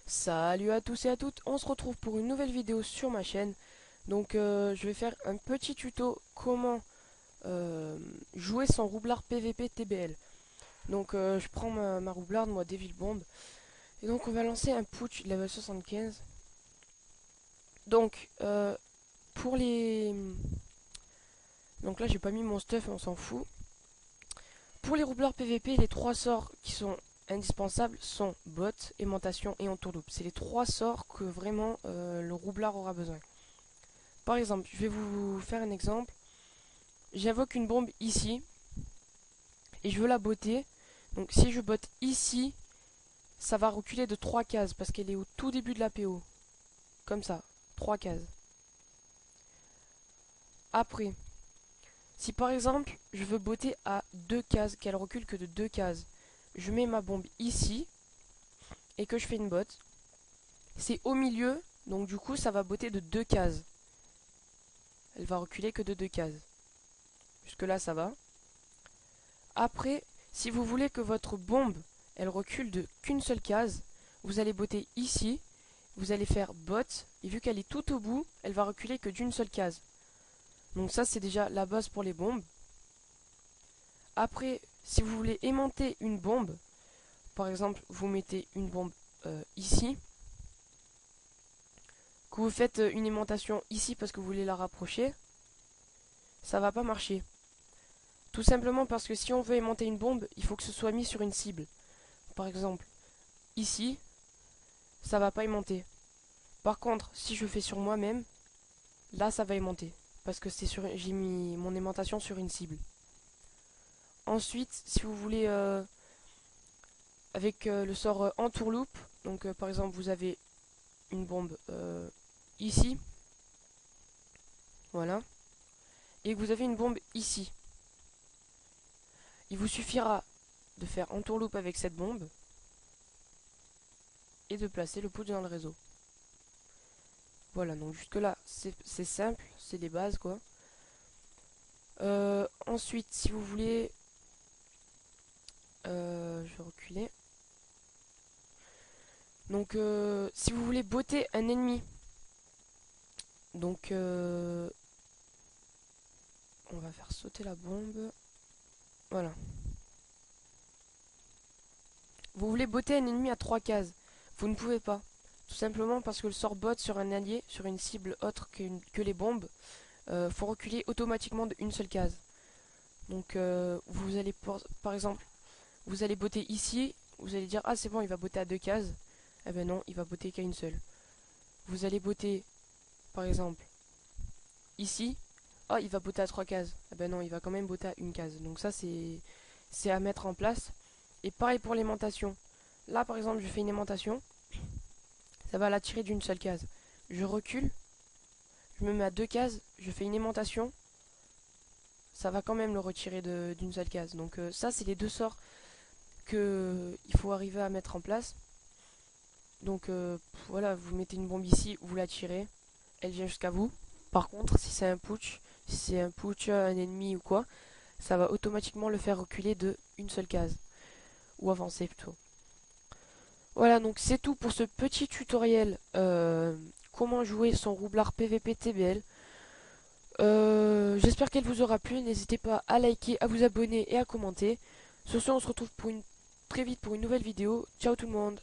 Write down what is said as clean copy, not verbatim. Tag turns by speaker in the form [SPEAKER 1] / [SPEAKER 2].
[SPEAKER 1] Salut à tous et à toutes, on se retrouve pour une nouvelle vidéo sur ma chaîne. Donc je vais faire un petit tuto comment jouer sans roublard PVP TBL. Donc je prends ma roublarde, moi Devil Bomb. Et donc on va lancer un putsch level 75. Donc pour les... Donc là j'ai pas mis mon stuff, on s'en fout. Pour les roublards PVP, les trois sorts qui sont indispensables sont bot, aimantation et entourloupe. C'est les trois sorts que vraiment le roublard aura besoin. Par exemple, je vais vous faire un exemple. J'invoque une bombe ici et je veux la botter. Donc si je botte ici, ça va reculer de 3 cases parce qu'elle est au tout début de la PO. Comme ça, 3 cases. Après, si par exemple je veux botter à 2 cases, qu'elle recule que de 2 cases, je mets ma bombe ici et que je fais une botte. C'est au milieu, donc du coup ça va botter de 2 cases. Elle va reculer que de 2 cases. Jusque là ça va. Après, si vous voulez que votre bombe, elle recule de qu'une seule case, vous allez botter ici, vous allez faire bot, et vu qu'elle est tout au bout, elle va reculer que d'une seule case. Donc ça c'est déjà la base pour les bombes. Après, si vous voulez aimanter une bombe, par exemple vous mettez une bombe ici, que vous faites une aimantation ici parce que vous voulez la rapprocher, ça va pas marcher. Tout simplement parce que si on veut aimanter une bombe, il faut que ce soit mis sur une cible. Par exemple, ici, ça va pas aimanter. Par contre, si je fais sur moi-même, là ça va aimanter. Parce que j'ai mis mon aimantation sur une cible. Ensuite, si vous voulez avec le sort entourloupe, donc par exemple vous avez une bombe ici, voilà, et que vous avez une bombe ici. Il vous suffira de faire entourloupe avec cette bombe et de placer le pouce dans le réseau. Voilà, donc jusque là c'est simple, c'est les bases quoi. Ensuite, si vous voulez, je vais reculer. Donc, si vous voulez botter un ennemi, donc on va faire sauter la bombe. Voilà. Vous voulez botter un ennemi à 3 cases. Vous ne pouvez pas. Tout simplement parce que le sort bot sur un allié, sur une cible autre que les bombes, faut reculer automatiquement de une seule case. Donc, vous allez, par exemple, vous allez botter ici. Vous allez dire, ah c'est bon, il va botter à 2 cases. Eh ben non, il va botter qu'à une seule. Vous allez botter, par exemple, ici. Ah, il va botter à 3 cases. Ah ben non, il va quand même botter à une case. Donc ça, c'est à mettre en place. Et pareil pour l'aimantation. Là, par exemple, je fais une aimantation. Ça va l'attirer d'une seule case. Je recule. Je me mets à 2 cases. Je fais une aimantation. Ça va quand même le retirer d'une seule case. Donc ça, c'est les deux sorts que il faut arriver à mettre en place. Donc voilà, vous mettez une bombe ici, vous la tirez. Elle vient jusqu'à vous. Par contre, si c'est un putsch, si c'est un putsch, un ennemi ou quoi, ça va automatiquement le faire reculer de une seule case. Ou avancer plutôt. Voilà, donc c'est tout pour ce petit tutoriel. Comment jouer son roublard PVP TBL. J'espère qu'elle vous aura plu. N'hésitez pas à liker, à vous abonner et à commenter. Sur ce, on se retrouve très vite pour une nouvelle vidéo. Ciao tout le monde.